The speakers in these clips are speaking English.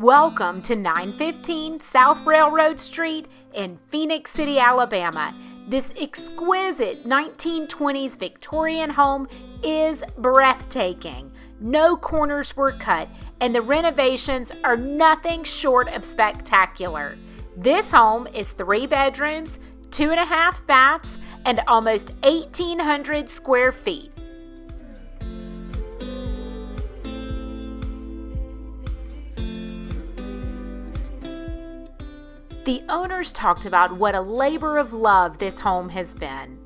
Welcome to 915 South Railroad Street in Phenix City, Alabama. This exquisite 1920s Victorian home is breathtaking. No corners were cut, and the renovations are nothing short of spectacular. This home is 3 bedrooms, 2.5 baths, and almost 1,800 square feet. The owners talked about what a labor of love this home has been.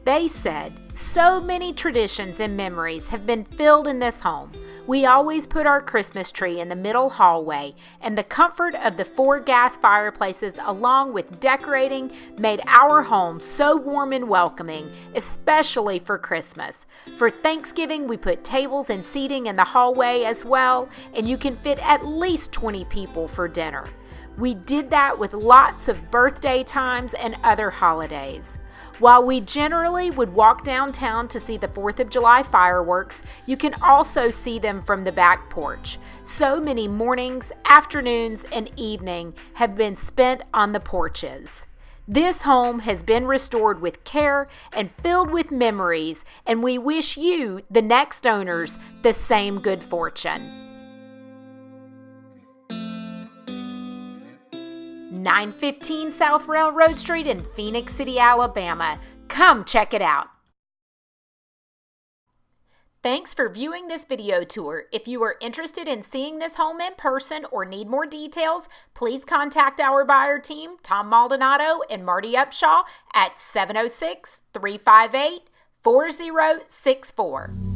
They said, so many traditions and memories have been filled in this home. We always put our Christmas tree in the middle hallway, and the comfort of the 4 gas fireplaces along with decorating made our home so warm and welcoming, especially for Christmas. For Thanksgiving, we put tables and seating in the hallway as well, and you can fit at least 20 people for dinner. We did that with lots of birthday times and other holidays. While we generally would walk downtown to see the 4th of July fireworks, you can also see them from the back porch. So many mornings, afternoons, and evening have been spent on the porches. This home has been restored with care and filled with memories, and we wish you, the next owners, the same good fortune. 915 South Railroad Street in Phenix City, Alabama. Come check it out. Thanks for viewing this video tour. If you are interested in seeing this home in person or need more details, please contact our buyer team, Tom Maldonado and Marty Upshaw at 706-358-4064.